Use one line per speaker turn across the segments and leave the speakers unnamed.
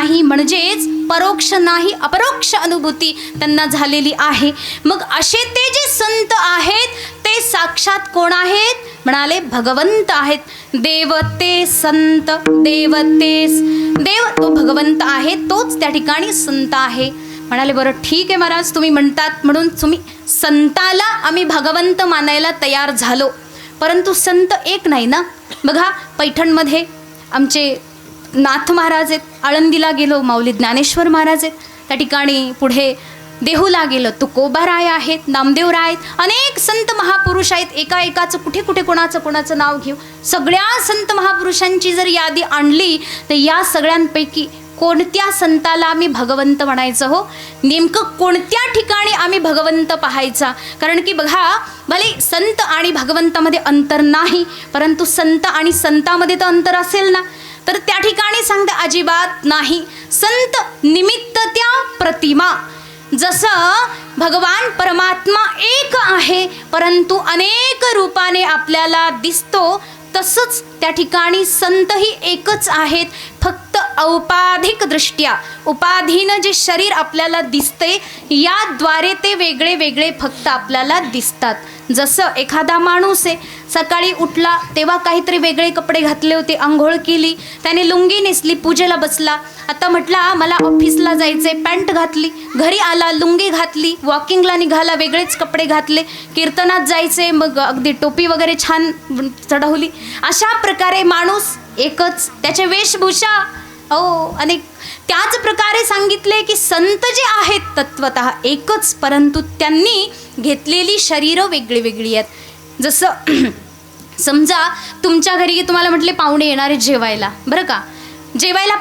नाही, म्हणजेच परोक्ष नाही अपरोक्ष अनुभूती त्यांना झालेली आहे. मग असे ते जे संत आहेत ते साक्षात कोण आहेत? म्हणाले भगवंत आहेत. देव ते संत, देव तेच देव, तो भगवंत आहे, तोच त्या ठिकाणी संत आहे. म्हणाले बरं ठीक आहे महाराज, तुम्ही म्हणतात म्हणून तुम्ही संताला आम्ही भगवंत मानायला तयार झालो, परंतु संत एक नाही ना. बघा पैठणमध्ये आमचे नाथ महाराज आहेत, आळंदीला गेलो माऊली ज्ञानेश्वर महाराज आहेत, त्या ठिकाणी पुढे देहूला गेलं तुकोबाराय आहेत, नामदेवराय आहेत, अनेक संत महापुरुष आहेत. एकाचं कुठे कुठे कोणाचं नाव घेऊ. सगळ्या संत महापुरुषांची जर यादी आणली तर या सगळ्यांपैकी कोणत्या संताला आम्ही भगवंत म्हणायचं हो? नेमकं कोणत्या ठिकाणी आम्ही भगवंत पाहायचा? कारण की बघा, भले संत आणि भगवंतामध्ये अंतर नाही, परंतु संत आणि संतामध्ये तर अंतर असेल ना. तर त्या ठिकाणी सांगते अजिबात नाही. संत निमित्त त्या प्रतिमा. जसं भगवान परमात्मा एक आहे परंतु अनेक रूपाने आपल्याला दिसतो, तसंच त्या ठिकाणी संतही एकच आहेत, फक्त औपाधिक दृष्ट्या. उपाधीनं जे शरीर आपल्याला दिसते याद्वारे ते वेगळे वेगळे फक्त आपल्याला दिसतात. जसं एखादा माणूस आहे, सकाळी उठला तेव्हा काहीतरी वेगळे कपडे घातले होते, आंघोळ केली, त्याने लुंगी नेसली, पूजेला बसला. आता म्हटला मला ऑफिसला जायचे, पॅन्ट घातली, घरी आला लुंगी घातली, वॉकिंगला निघाला वेगळेच कपडे घातले, कीर्तनात जायचे मग अगदी टोपी वगैरे छान चढवली. अशा प्रकारे माणूस एकच, त्याचे वेशभूषा अनेक. त्याच प्रकारे सांगितले की संत जे आहेत तत्वतः एकच, परंतु त्यांनी घेतलेली शरीरं वेगळी वेगळी आहेत. जसं समजा तुमच्या घरी तुम्हाला म्हटले पाहुणे येणारे जेवायला, बरं का, जेवायला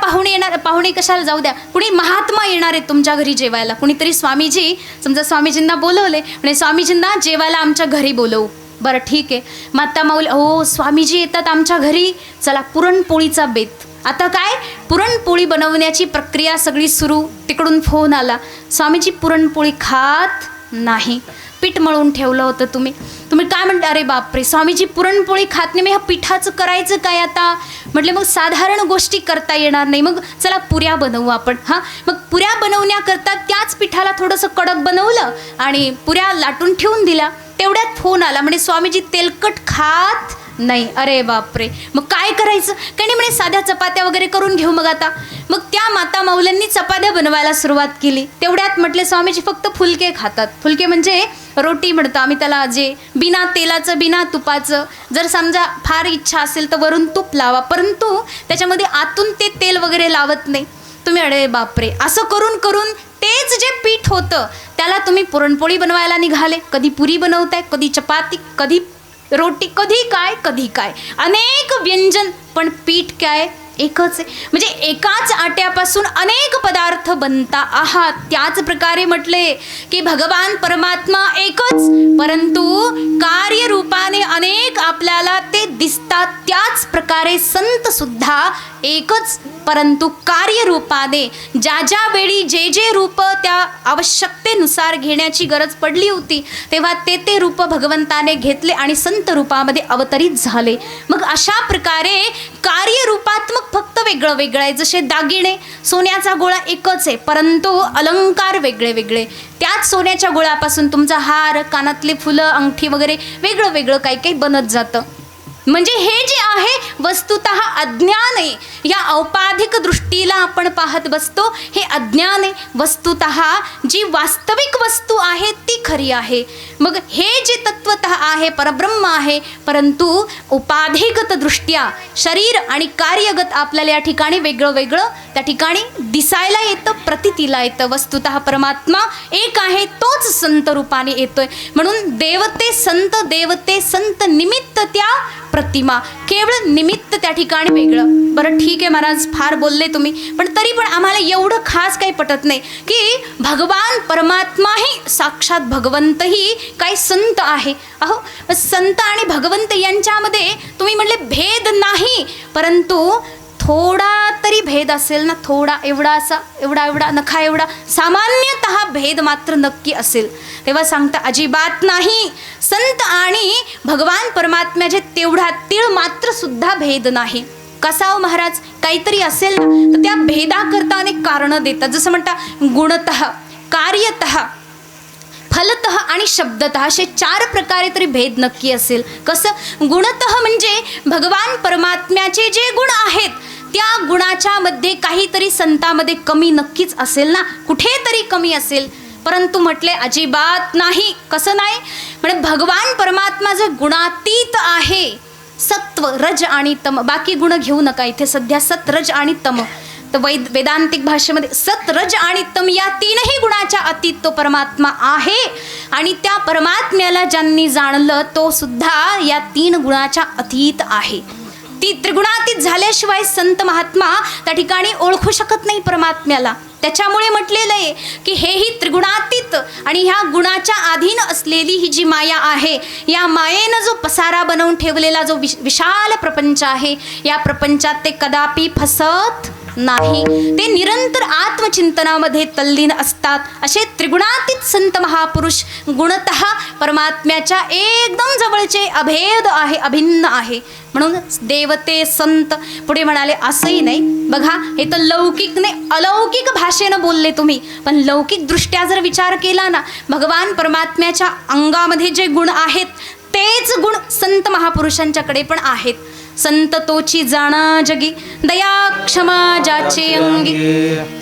पाहुणे कशाला जाऊ द्या, कुणी महात्मा येणार आहेत तुमच्या घरी जेवायला, कुणीतरी स्वामीजी, समजा स्वामीजींना बोलवले म्हणजे स्वामीजींना जेवायला आमच्या घरी बोलवू. बरं ठीक आहे, माता माऊली हो स्वामीजी येतात आमच्या घरी, चला पुरणपोळीचा बेत. आता काय, पुरणपोळी बनवण्याची प्रक्रिया सगळी सुरू. तिकडून फोन आला, स्वामीजी पुरणपोळी खात नाही, पीठ मळून ठेवलं होतं तुम्ही काय म्हणता? अरे बापरे, स्वामीजी पुरणपोळी खात नाही, मग ह्या पिठाचं करायचं काय आता? म्हटले मग साधारण गोष्टी करता येणार नाही, मग चला पुऱ्या बनवू आपण. हां, मग पुऱ्या बनवण्याकरता त्याच पिठाला थोडंसं कडक बनवलं आणि पुऱ्या लाटून ठेवून दिल्या. तेवढ्यात फोन आला, म्हणजे स्वामीजी तेलकट खात नाही. अरे बापरे, मग काय करायचं? काही नाही म्हणे, साध्या चपात्या वगैरे करून घेऊ मग आता. मग त्या माता माऊल्यांनी चपात्या बनवायला सुरुवात केली. तेवढ्यात म्हटले स्वामीजी फक्त फुलके खातात. फुलके म्हणजे रोटी म्हणतो आम्ही त्याला, जे बिना तेलाचं बिना तुपाचं. जर समजा फार इच्छा असेल तर वरून तूप लावा, परंतु त्याच्यामध्ये आतून ते तेल वगैरे लावत नाही तुम्ही. अरे बापरे, असं करून करून तेच जे पीठ होतं त्याला तुम्ही पुरणपोळी बनवायला निघाले. कधी पुरी बनवताय, कधी चपाती, कधी रोटी, कधी काय अनेक व्यंजन, पण पीठ काय एकच आहे. म्हणजे एकाच आट्यापासून अनेक पदार्थ बनता आहात. त्याच प्रकारे म्हटले की भगवान परमात्मा एकच, परंतु कार्यरूपाने अनेक आपल्याला ते दिसतात. त्याच प्रकारे संत सुद्धा एकच, परंतु कार्यरूपाने ज्या वेळी जे रूप त्या आवश्यकतेनुसार घेण्याची गरज पडली होती तेव्हा ते रूप भगवंताने घेतले आणि संत रूपामध्ये अवतरित झाले. मग अशा प्रकारे कार्यरूपात्मक फक्त वेगळं वेगळं आहे. जसे दागिने, सोन्याचा गोळा एकच आहे परंतु अलंकार वेगळे वेगळे. त्याच सोन्याच्या गोळ्यापासून तुमचा हार, कानातले फुलं, अंगठी वगैरे वेगळं वेगळं काही बनत जातं. म्हणजे हे जे आहे वस्तुतः अज्ञान आहे. या औपाधिक दृष्टीला आपण पाहत बसतो, हे अज्ञान आहे. वस्तुतः जी वास्तविक वस्तू आहे ती खरी आहे. मग हे जे तत्वतः आहे परब्रह्म आहे, परंतु उपाधिगत दृष्ट्या शरीर आणि कार्यगत आपल्याला या ठिकाणी वेगळं वेगळं त्या ठिकाणी दिसायला येतं, प्रतीतीला येतं. वस्तुतः परमात्मा एक आहे, तोच संत रूपाने येतोय. म्हणून देवते संत निमित्त त्या प्रतिमा. केवळ निमित्त त्या ठिकाणी वेगळं. बरं ठीक आहे महाराज, फार बोलले तुम्ही, पण तरी पण आम्हाला एवढं खास काही पटत नाही की भगवान परमात्माही साक्षात भगवंतही काही संत आहे. अहो, संत आणि भगवंत यांच्यामध्ये तुम्ही म्हणले भेद नाही, परंतु थोडा तरी भेद असेल ना, थोडा, एवढा असा, एवढा नखा एवढा सामान्यतः भेद मात्र नक्की असेल. तेव्हा सांगता अजिबात नाही. संत आणि भगवान परमात्म्याचे तेवढा तीळ मात्र सुद्धा भेद नाही. कसा हो महाराज, काहीतरी असेल ना, तर त्या भेदाकरता अनेक कारणं देतात. जसं म्हणता गुणतः, कार्यतः, फलतः आणि शब्दतः असे 4 प्रकारे तरी भेद नक्की असेल. कसं? गुणतः म्हणजे भगवान परमात्म्याचे जे गुण आहेत त्या गुणाच्या मध्ये काहीतरी संतांमध्ये कमी नक्कीच असेल ना, कुठेतरी कमी असेल. परंतु म्हटले अजिबात नाही. कसं नाही? म्हणजे भगवान परमात्मा जो गुणातीत आहे, सत्व, रज आणि तम, बाकी गुण घेऊ नका इथे सध्या, सत, रज आणि तम. तर वेदांतिक भाषेमध्ये सत, रज आणि तम या 3ही गुणाच्या अतीत तो परमात्मा आहे. आणि त्या परमात्म्याला ज्यांनी जाणलं तो सुद्धा या 3 गुणाच्या अतीत आहे. ती त्रिगुणातीत झाल्याशिवाय संत महात्मा त्या ठिकाणी ओळखू शकत नाही परमात्म्याला. त्याच्यामुळे म्हटलेलं आहे की हेही त्रिगुणातीत आणि ह्या गुणाच्या अधीन असलेली ही जी माया आहे, या मायेनं जो पसारा बनवून ठेवलेला जो विशाल प्रपंच आहे, या प्रपंचात ते कदापि फसत नाही. ते निरंतर आत्मचिंतनामध्ये तल्लीन असतात. असे त्रिगुणातीत संत महापुरुष गुणतः परमात्म्याच्या एकदम जवळचे, अभेद आहे, अभिन्न आहे. म्हणून देवते संत पुढे म्हणाले असंही नाही. बघा, हे तर लौकिक नाही, अलौकिक भाषेनं बोलले तुम्ही, पण लौकिक दृष्ट्या जर विचार केला ना, भगवान परमात्म्याच्या अंगामध्ये जे गुण आहेत तेच गुण संत महापुरुषांच्याकडे पण आहेत. संत तोची जाणा जगी, दया क्षमा ज्याचे अंगी.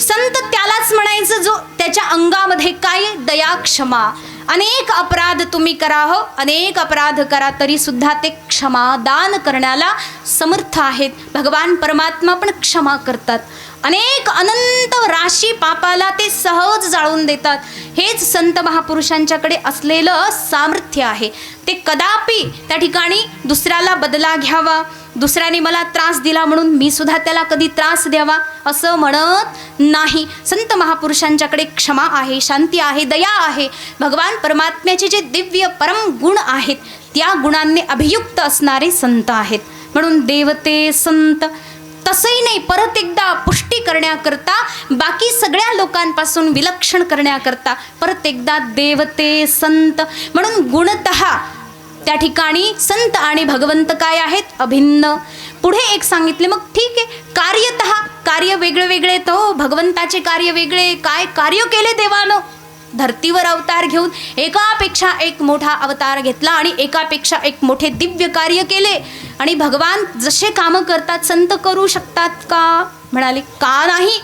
संत त्यालाच म्हणायचं जो त्याच्या अंगामध्ये काय? दया क्षमा. अनेक अपराध तुम्ही करा हो, अनेक अपराध करा, तरी सुद्धा ते क्षमा दान करण्याला समर्थ आहेत. भगवान परमात्मा पण क्षमा करतात. अनेक अनंत राशी पापाला ते सहज जाळून देतात. हेच संत महापुरुषांच्याकडे असलेलं सामर्थ्य आहे. ते कदापि त्या ठिकाणी दुसऱ्याला बदला घ्यावा, दुसऱ्याने मला त्रास दिला म्हणून मी सुद्धा त्याला कधी त्रास द्यावा असं म्हणत नाही. संत महापुरुषांच्याकडे क्षमा आहे, शांती आहे, दया आहे. भगवान परमात्म्याचे जे दिव्य परम गुण आहेत त्या गुणांनी अभियुक्त असणारे संत आहेत. म्हणून देवते संत तसंही नाही, परत एकदा पुष्टी करण्याकरता, बाकी सगळ्या लोकांपासून विलक्षण करण्याकरता परत एकदा देवते संत. म्हणून गुणतः त्या ठिकाणी संत आणि भगवंत काय आहेत? अभिन्न. पुढे एक सांगितले, मग ठीक आहे, कार्यतः, कार्य वेगळे वेगळे, तो भगवंताचे कार्य वेगळे. काय कार्य केले देवानं? धर्तीवर अवतार घेऊन एकापेक्षा एक मोठा अवतार घेतला आणि एकापेक्षा एक मोठे दिव्य कार्य केले. आणि भगवान जसे कामं करतात संत करू शकतात का? म्हणाले का नाही.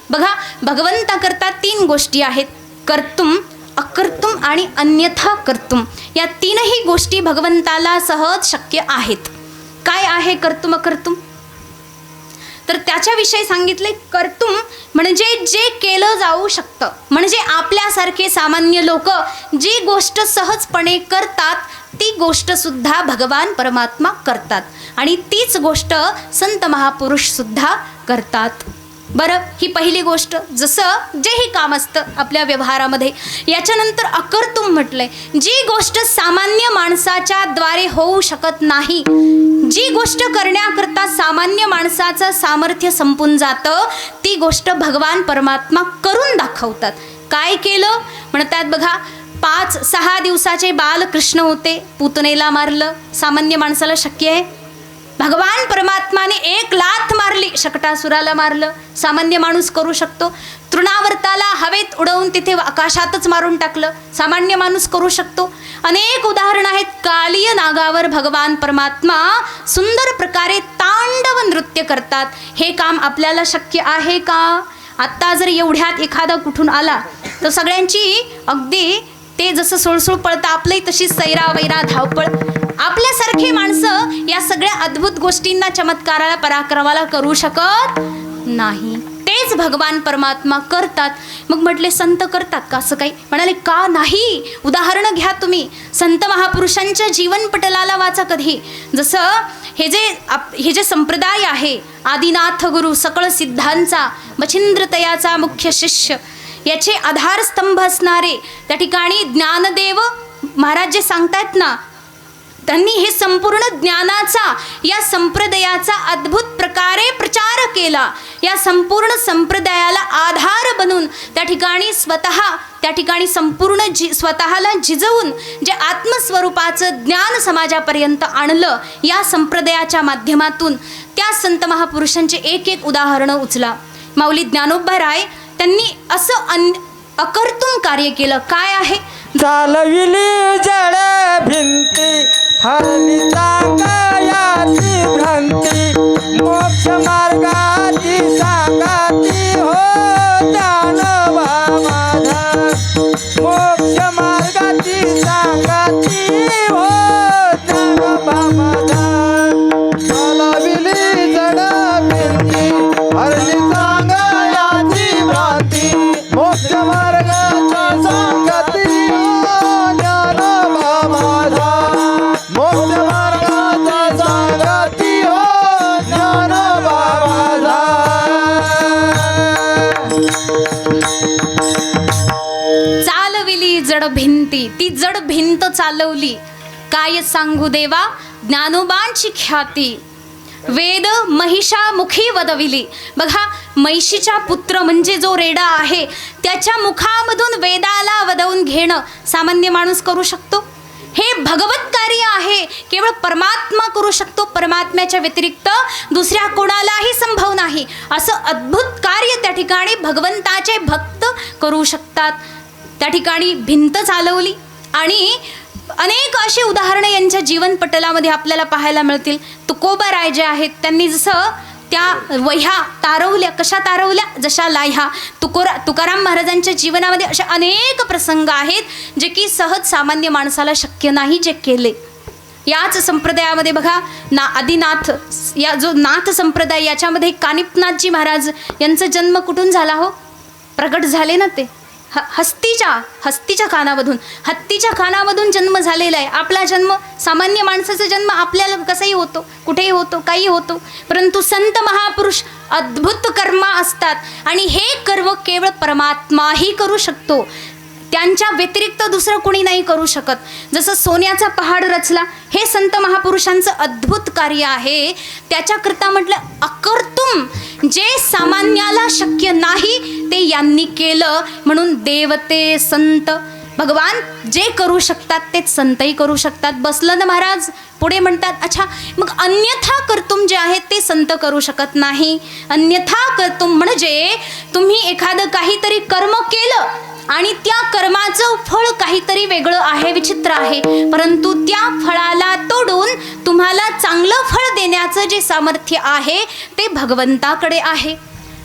बघा, भगवंताकरता 3 गोष्टी आहेत, कर्तुम, अकर्तुम आणि अन्यथा कर्तुम. या 3ही गोष्टी भगवंताला सहज शक्य आहेत. काय आहे कर्तुम अकर्तुम? तर त्याच्याविषयी सांगितले, कर्तुम म्हणजे जे केलं जाऊ शकतं, म्हणजे आपल्यासारखे सामान्य लोक जी गोष्ट सहजपणे करतात ती गोष्ट सुद्धा भगवान परमात्मा करतात आणि तीच गोष्ट संत महापुरुष सुद्धा करतात. बरं, ही पहिली गोष्ट, जसं जेही काम असतं आपल्या व्यवहारामध्ये. याच्यानंतर अकर्तुम म्हटलंय, जी गोष्ट सामान्य माणसाच्या द्वारे होऊ शकत नाही, जी गोष्ट करण्याकरता सामान्य माणसाचं सामर्थ्य संपून जातं, ती गोष्ट भगवान परमात्मा करून दाखवतात. काय केलं म्हणतात बघा, 5-6 दिवसाचे बालकृष्ण होते, पुतनेला मारलं. सामान्य माणसाला शक्य आहे? भगवान परमात्माने 1 लाथ मारली, शकटासुराला मारलं. सामान्य माणूस करू शकतो? तृणावर्ताला हवेत उडवून तिथे आकाशातच मारून टाकलं. सामान्य माणूस करू शकतो? अनेक उदाहरणं आहेत. कालिय नागावर भगवान परमात्मा सुंदर प्रकारे तांडव नृत्य करतात. हे काम आपल्याला शक्य आहे का? आत्ता जर एवढ्यात एखादा कुठून आला तर सगळ्यांची अगदी ते जसं सुळसुळ पळतं आपलंही तशी सैरा वैरा धावपळ. आपल्यासारखे माणसं या सगळ्या अद्भुत गोष्टींना, चमत्काराला, पराक्रमाला करू शकत नाही. तेच भगवान परमात्मा करतात. मग म्हटले संत करतात का असं काही? म्हणाले का नाही. उदाहरणं घ्या तुम्ही. संत महापुरुषांच्या जीवनपटलाला वाचा कधी. जसं हे जे संप्रदाय आहे, आदिनाथ गुरु, सकळ सिद्धांचा, मच्छिंद्रतयाचा मुख्य शिष्य, याचे आधारस्तंभ असणारे त्या ठिकाणी ज्ञानदेव महाराज जे सांगतायत ना, त्यांनी हे संपूर्ण ज्ञानाचा, या संप्रदायाचा अद्भुत प्रकारे प्रचार केला. या संपूर्ण संप्रदायाला आधार बनून त्या ठिकाणी त्या ठिकाणी संपूर्ण स्वतःला झिजवून जे आत्मस्वरूपाचं ज्ञान समाजापर्यंत आणलं, या संप्रदायाच्या माध्यमातून त्या संत महापुरुषांचे एक एक उदाहरणं उचला. माऊली ज्ञानोबा राय त्यांनी असं अकर्तून कार्य केलं. काय आहे?
चालविली जड भिंती हरली कायाची भ्रांती, मोक्ष मार्गाची सांगाती हो ज्ञानोबा माझा, मोक्ष मार्गाची सांगाती हो ज्ञानोबा माझा. चालविली जड भिंती हरली कायाची भ्रांती, मोक्ष मार्गाची सांगाती हो ज्ञानोबा माझा, मोक्ष मार्गाची सांगाती हो ज्ञानोबा माझा.
चालविली जड भिंती, ती जड भिंत चालवली. काय सांगू देवा ज्ञानोबांची ख्याती, वेद महिषामुखी वदविली. बघा, महिषीचा पुत्र म्हणजे जो रेडा आहे, त्याच्या मुखामधून वेदाला वदवून घेणं सामान्य माणूस करू शकतो? हे भगवत कार्य आहे, केवळ परमात्मा करू शकतो. परमात्म्याच्या व्यतिरिक्त दुसऱ्या कोणालाही संभव नाही. असं अद्भुत कार्य त्या ठिकाणी भगवंताचे भक्त करू शकतात. त्या ठिकाणी भिंत चालवली. आणि अनेक अशी उदाहरणं यांच्या जीवनपटलामध्ये आपल्याला पाहायला मिळतील. तुकोबाराय जे आहेत, त्यांनी जसं त्या वह्या तारवल्या. कशा तारवल्या? जशा लाह्या. तुकाराम महाराजांच्या जीवनामध्ये असे अनेक प्रसंग आहेत जे की सहज सामान्य माणसाला शक्य नाही, जे केले. याच संप्रदायामध्ये बघा, आदिनाथ या जो नाथ संप्रदाय, याच्यामध्ये कानिपनाथजी महाराज यांचा जन्म कुठून झाला हो? प्रगट झाले ना ते हस्तीच्या कानामधून, हत्तीच्या कानामधून जन्म झालेला आहे. आपला जन्म, सामान्य माणसाचा जन्म आपल्याला कसाही होतो, कुठेही होतो, काही होतो. परंतु संत महापुरुष अद्भुत कर्म असतात आणि हे कर्म केवळ परमात्माही करू शकतो. त्यांच्या व्यतिरिक्त दुसरं कोणी नाही करू शकत. जसं सोन्याचा पहाड रचला, हे संत महापुरुषांचं अद्भुत कार्य आहे. त्याच्याकरता म्हटलं अकर्तुम, जे सामान्याला शक्य नाही ते यांनी केलं. म्हणून देवते संत भगवान जे करू शकतात तेच संतही करू शकतात. बसलं ना महाराज, पुढे म्हणतात, अच्छा मग अन्यथा कर्तुम जे आहेत ते संत करू शकत नाही. अन्यथा कर्तुम म्हणजे तुम्ही एखादं काहीतरी कर्म केलं आणि त्या कर्माचं फळ काहीतरी वेगळं आहे, विचित्र आहे, परंतु त्या फळाला तोडून तुम्हाला चांगलं फळ देण्याचं जे सामर्थ्य आहे ते भगवंताकडे आहे.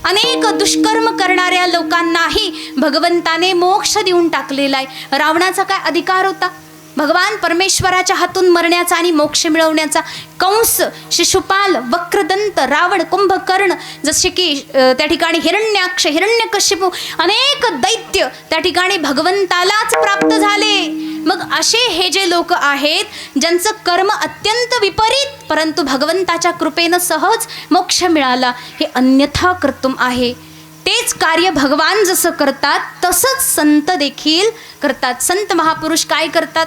अनेक दुष्कर्म करणाऱ्या लोकांनाही भगवंताने मोक्ष देऊन टाकलेला आहे. रावणाचा काय अधिकार होता? भगवान परमेश्वराच्या हातून मरण्याचा आणि मोक्ष मिळवण्याचा. कंस, शिशुपाल, वक्रदंत, रावण, कुंभकर्ण, जसे की त्या ठिकाणी हिरण्याक्ष, हिरण्यकशिपू, अनेक दैत्य त्या ठिकाणी भगवंतालाच प्राप्त झाले. मग असे हे जे लोक आहेत ज्यांचं कर्म अत्यंत विपरीत, परंतु भगवंताच्या कृपेनं सहज मोक्ष मिळाला, हे अन्यथा कर्तुम आहे. तेच कार्य भगवान जसं करतात तसंच संत देखील करतात. संत महापुरुष काय करतात?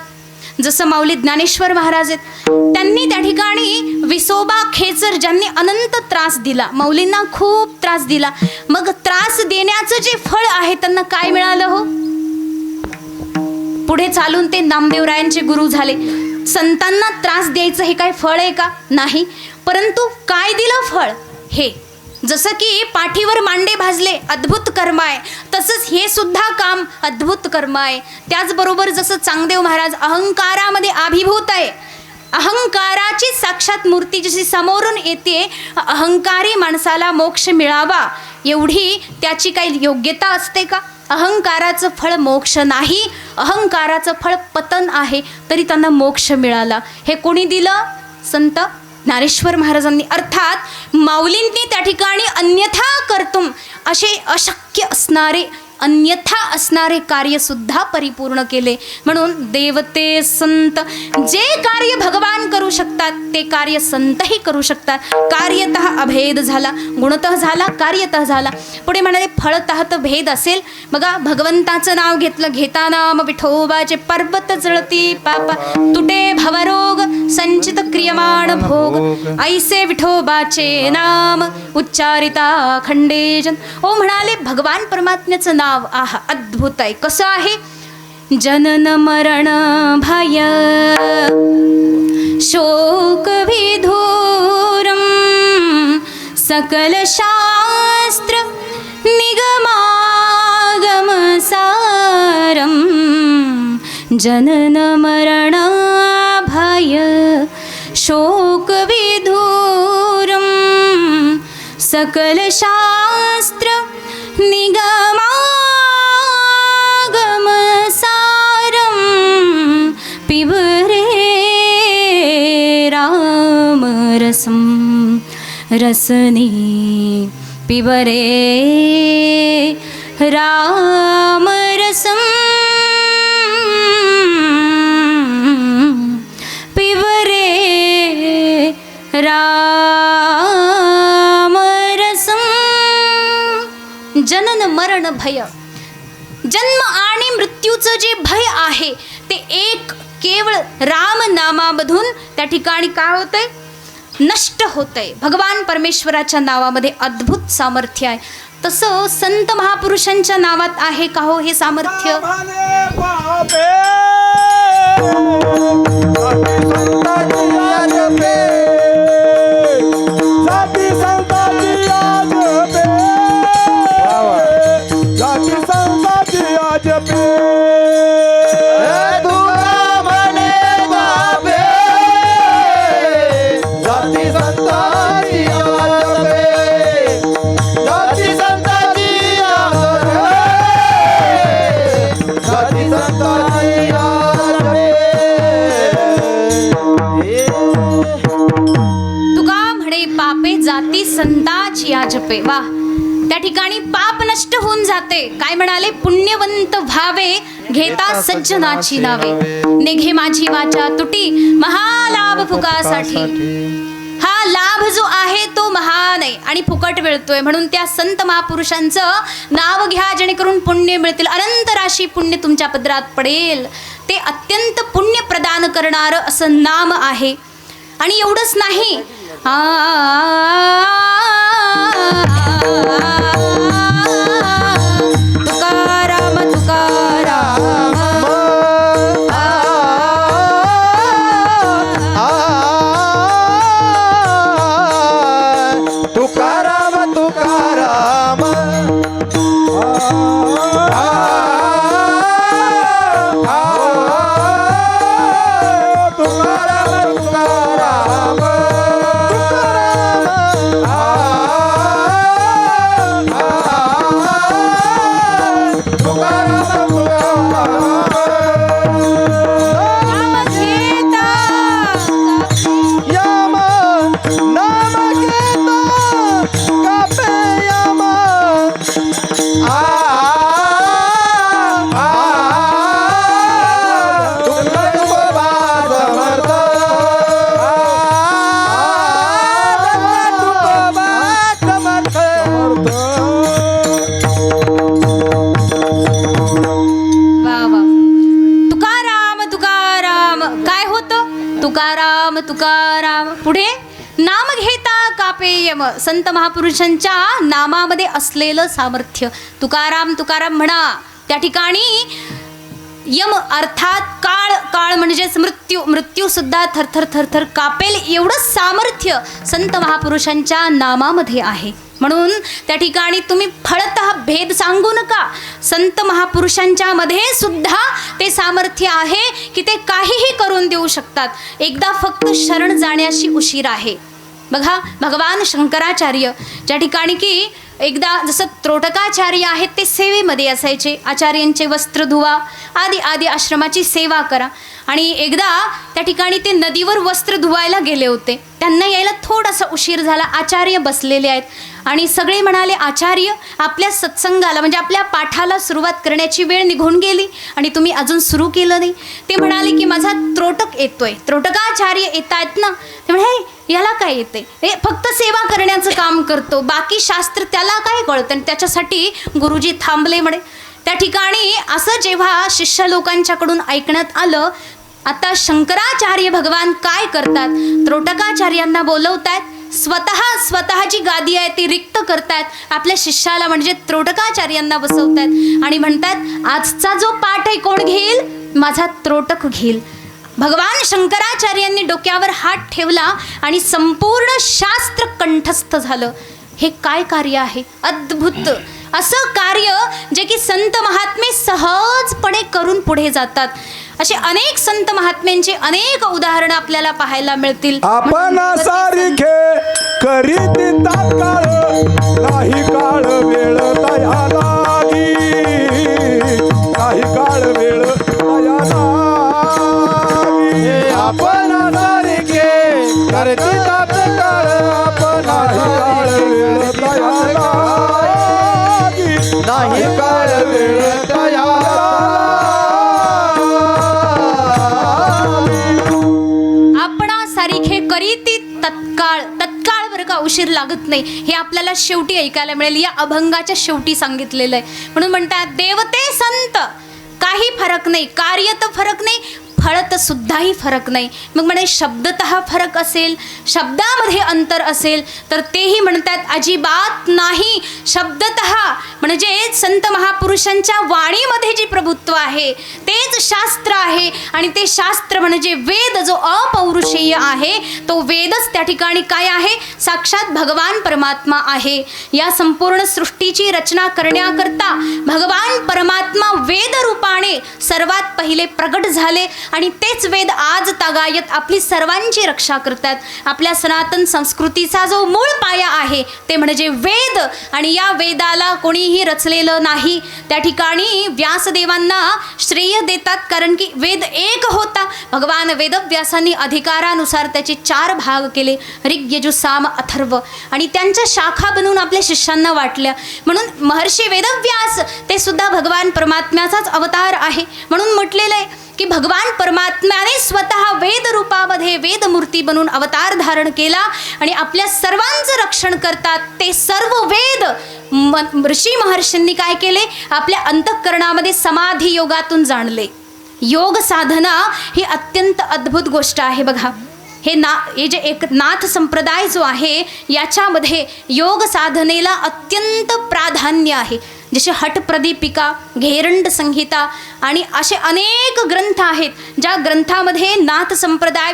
जसं माऊली ज्ञानेश्वर महाराज आहेत, त्यांनी त्या ठिकाणी विसोबा खेचर ज्यांनी अनंत त्रास दिला, माऊलींना खूप त्रास दिला. मग त्रास देण्याचं जे फळ आहे त्यांना काय मिळालं हो? पुढे चालून ते नामदेवरायांचे गुरु झाले. संतांना त्रास द्यायचं हे काय फळ आहे का? नाही. परंतु काय दिलं फळ? हे जसं की पाठीवर मांडे भाजले, अद्भुत कर्म आहे, तसंच हे सुद्धा काम अद्भुत कर्म आहे. त्याचबरोबर जसं चांगदेव महाराज अहंकारामध्ये अभिभूत आहे, अहंकाराची साक्षात मूर्ती जशी समोरून येते, अहंकारी माणसाला मोक्ष मिळावा एवढी त्याची काही योग्यता असते का? अहंकाराचं फळ मोक्ष नाही, अहंकाराचं फळ पतन आहे, तरी त्यांना मोक्ष मिळाला. हे कोणी दिलं? संत ज्ञानेश्वर महाराजांनी. अर्थात माऊलींनी त्या ठिकाणी अन्यथा कर्तुम असे अशक्य असणारे, अन्यथा असणारे कार्य सुद्धा परिपूर्ण केले. म्हणून देवते संत, जे कार्य भगवान करू शकतात ते कार्य संतही करू शकतात. कार्यतः अभेद झाला, गुणतः झाला, कार्यतः झाला. पुढे म्हणाले फळतः तर भेद असेल. बघा, भगवंताचं नाव घेतलं, घेताना मग विठोबाचे पर्वत जळती पापा, तुटे भवरोग संचित क्रियमाण भोग, ऐसे विठोबाचे नाम उच्चारिता खंडेजन. ओ म्हणाले भगवान परमात्म्याचं नाव नाव आहा अद्भुत आहे. कसं आहे? जनन मरण भय शोक विधूरम सकल शास्त्र निगमागम सारम जनन मरण भय शोक विधूरम सकल शास्त्र निगमागम सारम पिबरे राम रसम रसने पिबरे राम रसम पिबरे राम रसम. जनन मरण भय, जन्म आणि मृत्यूचं जे भय आहे ते एक केवळ राम नामामधून त्या ठिकाणी काय होतंय? नष्ट होतंय. भगवान परमेश्वराच्या नावामध्ये अद्भुत सामर्थ्य आहे. तसं संत महापुरुषांच्या नावात आहे का हो हे सामर्थ्य? जाती संताची जपे. वा, त्या ठिकाणी पाप नष्ट होऊन जाते. काय म्हणाले? पुण्यवंत व्हावे घेता सज्जनाची नावे, निघे माझी वाचा तुटी महालाभ फुकासाठी. हा लाभ जो आहे तो महान आहे आणि फुकट मिळतोय. म्हणून त्या संत महापुरुषांचं नाव घ्या जेणेकरून पुण्य मिळतील. अनंत राशी पुण्य तुमच्या पदरात पडेल. ते अत्यंत पुण्य प्रदान करणारं असं नाम आहे. आणि एवढंच नाही, तुकाराम तुकाराम
तुकाराम तुकाराम
तुकाराम. पुढे नाम घेता कापे यम. संत महापुरुषांच्या नामामध्ये असलेलं सामर्थ्य. तुकाराम तुकाराम म्हणा. त्या ठिकाणी यम अर्थात काळ, काळ म्हणजेच मृत्यू, मृत्यू सुद्धा थरथर थरथर कापेल एवढं सामर्थ्य संत महापुरुषांच्या नामामध्ये आहे. म्हणून त्या ठिकाणी तुम्ही फळतः भेद सांगू नका. संत महापुरुषांच्या मध्ये सुद्धा ते सामर्थ्य आहे की ते काहीही करून देऊ शकतात. एकदा फक्त शरण जाण्याशी उशीर आहे. बघा, भगवान शंकराचार्य ज्या ठिकाणी की एकदा जसं त्रोटकाचार्य आहेत ते सेवेमध्ये असायचे. आचार्यांचे वस्त्र धुवा, आदी आदी आश्रमाची सेवा करा. आणि एकदा त्या ठिकाणी ते नदीवर वस्त्र धुवायला गेले होते. त्यांना यायला थोडासा उशीर झाला. आचार्य बसलेले आहेत आणि सगळे म्हणाले, आचार्य आपल्या सत्संगाला म्हणजे आपल्या पाठाला सुरुवात करण्याची वेळ निघून गेली आणि तुम्ही अजून सुरू केलं नाही. ते म्हणाले की माझा त्रोटक येतोय, त्रोटकाचार्य येत आहेत ना. ते म्हणाले याला काय येते, हे फक्त सेवा करण्याचं काम करतो, बाकी शास्त्र त्याला काय कळतं. आणि त्याच्यासाठी गुरुजी थांबले म्हणे. त्या ठिकाणी असं जेव्हा शिष्य लोकांच्याकडून ऐकण्यात आलं, आता शंकराचार्य भगवान काय करतात, त्रोटकाचार्यांना बोलवतायत. स्वतःची गादी आहे ती रिक्त करतायत, आपल्या शिष्याला म्हणजे त्रोटकाचार्यांना बसवतायत आणि म्हणतात आजचा जो पाठ आहे कोण घेईल, माझा त्रोटक घेईल. भगवान शंकराचार्यांनी डोक्यावर हात ठेवला आणि संपूर्ण शास्त्र कंठस्थ झालं. हे काय कार्य आहे, अद्भुत असं कार्य जे की संत महात्मे सहजपणे करून पुढे जातात. असे अनेक संत महात्म्यांची अनेक उदाहरणं आपल्याला पाहायला मिळतील.
आपण सारखे करीत तात्काळ, नाही काळ वेळ तया लागी, नाही काळ वेळ तया लागी. आपण सारखे करीत तात्काळ, आपण काळ वेळ तया लागी, नाही काळ वेळ तया
सारिखे करीती तत्काळ. तत्काळ बरं का, उशीर लागत नाही. हे आपल्याला शेवटी ऐकायला मिळेल, या अभंगाच्या शेवटी सांगितलेलं आहे. म्हणून म्हणतात देवते संत काही फरक नाही, कार्य तर फरक नाही, फळत सुद्धाही फरक नाही. मग म्हणे शब्दतः फरक असेल, शब्दामध्ये अंतर असेल तर तेही म्हणतात अजिबात नाही. शब्दतः म्हणजे संत महापुरुषांच्या वाणीमध्ये जी प्रभुत्व आहे तेच शास्त्र आहे आणि ते शास्त्र म्हणजे वेद जो अपौरुषेय आहे तो वेदच त्या ठिकाणी काय आहे, साक्षात भगवान परमात्मा आहे. या संपूर्ण सृष्टीची रचना करण्याकरता भगवान परमात्मा वेद रूपाने सर्वात पहिले प्रगट झाले आणि तेच वेद आज तागायत आपली सर्वांची रक्षा करतात. आपल्या सनातन संस्कृतीचा जो मूळ पाया आहे ते म्हणजे वेद आणि या वेदाला कोणीही रचलेलं नाही. त्या ठिकाणी व्यासदेवांना श्रेय देतात कारण की वेद एक होता. भगवान वेदव्यासांनी अधिकारानुसार त्याचे 4 भाग केले, ऋग यजु साम अथर्व, आणि त्यांच्या शाखा बनवून आपल्या शिष्यांना वाटल्या. म्हणून महर्षी वेदव्यास ते सुद्धा भगवान परमात्म्याचाच अवतार आहे. म्हणून म्हटलेलं आहे की भगवान परमात्म्याने स्वतः वेद रूपामध्ये वेदमूर्ती बनून अवतार धारण केला आणि आपल्या सर्वांचं रक्षण करतात. ते सर्व वेद ऋषी महर्षींनी काय केले, आपल्या अंतःकरणामध्ये समाधी योगातून जाणले. योग साधना ही अत्यंत अद्भुत गोष्ट आहे. बघा हे जे एक नाथ संप्रदाय जो आहे याच्यामध्ये योग साधनेला अत्यंत प्राधान्य आहे. जसे हटप्रदीपिका, घेरंड संहिता आणि असे अनेक ग्रंथ आहेत ज्या ग्रंथामध्ये नाथ संप्रदाय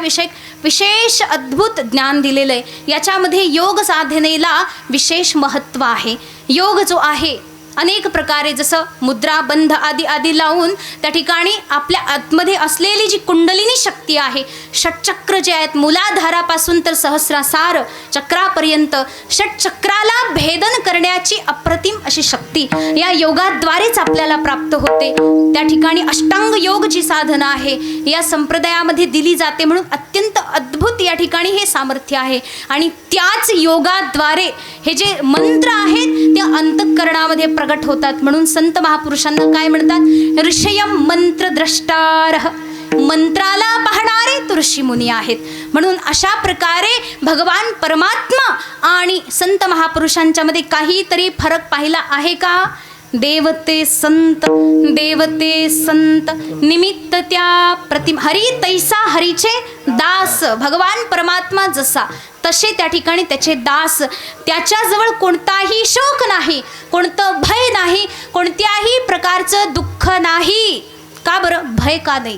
विशेष अद्भुत ज्ञान दिलेलं आहे. याच्यामध्ये योग साधनेला विशेष महत्त्व आहे. योग जो आहे अनेक प्रकारे जसं मुद्रा, बंध आदी लावून त्या ठिकाणी आपल्या आतमध्ये असलेली जी कुंडलिनी शक्ती आहे, षटचक्र जे आहेत मूलाधारापासून तर सहस्रासार चक्रापर्यंत षटचक्राला भेदन करण्याची अप्रतिम अशी शक्ती या योगाद्वारेच आपल्याला प्राप्त होते. त्या ठिकाणी अष्टांग योग जी साधना आहे या संप्रदायामध्ये दिली जाते. म्हणून अत्यंत अद्भुत या ठिकाणी हे सामर्थ्य आहे आणि त्याच योगाद्वारे हे जे मंत्र आहेत ते अंतःकरणामध्ये प्रगट होतात. म्हणून संत महापुरुषांना काय म्हणतात, ऋषयम मंत्रद्रष्टारः, मंत्राला पाहणारे तो ऋषीमुनी आहेत. म्हणून अशा प्रकारे भगवान परमात्मा आणि संत महापुरुषांच्या मध्ये काहीतरी फरक पाहिला आहे का? देवते संत, देवते संत निमित्त त्या प्रतिम, हरी तैसा हरीचे दास. भगवान परमात्मा जसा तसे त्या ठिकाणी त्याचे दास. त्याच्याजवळ कोणताही शोक नाही, कोणतं भय नाही, कोणत्याही प्रकारचं दुःख नाही. का बरं? भय का नाही?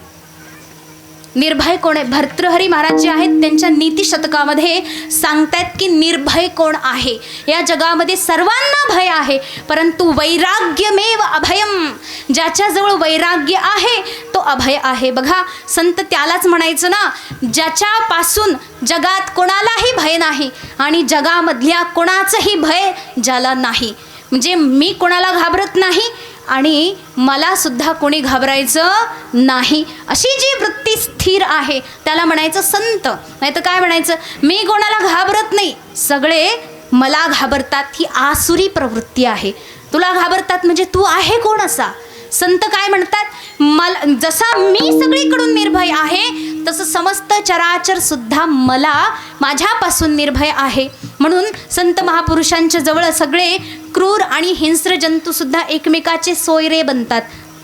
निर्भय कोण आहे? भर्तृहरी महाराज जे आहेत त्यांच्या नीतिशतकामध्ये सांगतायत की निर्भय कोण आहे. या जगामध्ये सर्वांना भय आहे परंतु वैराग्यमेव अभयम. ज्याच्याजवळ वैराग्य आहे तो अभय आहे. बघा संत त्यालाच म्हणायचं ना, ज्याच्यापासून जगात कोणालाही भय नाही आणि जगामधल्या कोणाचंही भय ज्याला नाही. म्हणजे मी कोणाला घाबरत नाही आणि मला सुद्धा कोणी घाबरायचं नाही, अशी जी वृत्ती स्थिर आहे त्याला म्हणायचं संत. नाही तर काय म्हणायचं, मी कोणाला घाबरत नाही, सगळे मला घाबरतात. ही आसुरी प्रवृत्ती आहे. तुला घाबरतात म्हणजे तू आहे कोण असा? संत काय म्हणतात, मला जसा मी सगळीकडून निर्भय आहे तसं समस्त चराचर सुद्धा मला माझ्यापासून निर्भय आहे. म्हणून संत महापुरुषांच्या जवळ सगळे क्रूर आणि हिंस्र जंतू सुद्धा एकमेकाचे सोयरे बनतात.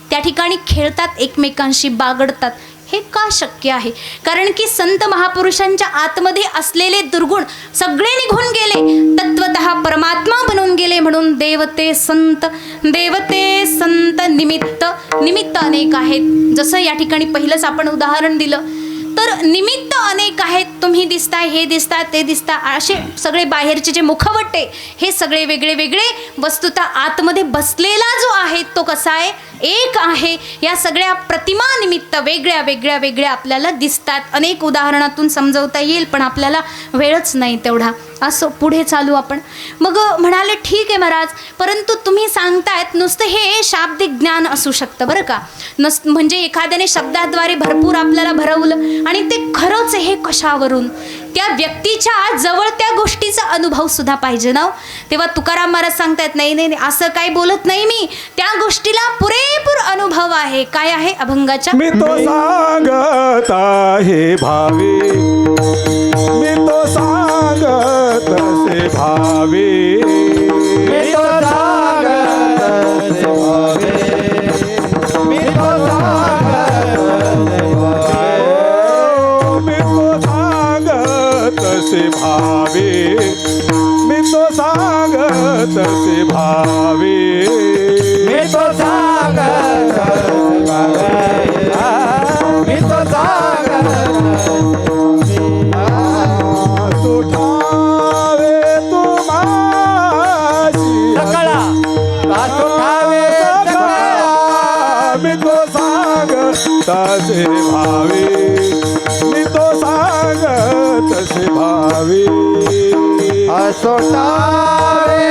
त्या ठिकाणी खेळतात, एकमेकांशी बागडतात. हे का शक्य आहे? कारण की संत महापुरुषांच्या आतमध्ये असलेले दुर्गुण सगळे निघून गेले, तत्वतः परमात्मा बनून गेले. म्हणून देवते संत निमित्त निमित्त अनेक आहेत. जसं या ठिकाणी पहिलंच आपण उदाहरण दिलं, तर निमित्त अनेक आहेत. तुम्ही दिसताय, हे दिसता, ते दिसता, असे सगळे बाहेरचे जे मुखवटे हे सगळे वेगळे वेगळे, वस्तुतः आतमध्ये बसलेला जो आहे तो कसा आहे? एक आहे. या सगळ्या प्रतिमा निमित्त वेगळ्या वेगळ्या वेगळ्या आपल्याला दिसतात. अनेक उदाहरणातून समजवता येईल, पण आपल्याला वेळच नाही तेवढा. असं पुढे चालू आपण. मग म्हणाले ठीक आहे महाराज, परंतु तुम्ही सांगतायत नुसतं हे शाब्दिक ज्ञान असू शकतं बरं का, म्हणजे एखाद्याने शब्दाद्वारे भरपूर आपल्याला भरवलं आणि ते खरंच हे कशावरून? त्या व्यक्तीच्या जवळ त्या गोष्टीचा अनुभव सुद्धा पाहिजे ना. तेव्हा तुकाराम महाराज सांगतायत नाही नाही नाही, असं काही बोलत नाही मी, त्या गोष्टीला पुरेपूर अनुभव आहे. काय आहे? अभंगाच्या
मी तो सांगत आहे भावे, मी तो सांगत असे भावे, मी तो सांगत असे भावे, मी तो सांगत असे भावे, मी तो सांगत असे भावे, मी तो सांगत असे भावे, मी तो सांगत सुठावे तुम्हाशी सकळा, सुठावे सकळा, मी तो सांगत असे भावे, मी तो सांगत असे भावे, सोटावे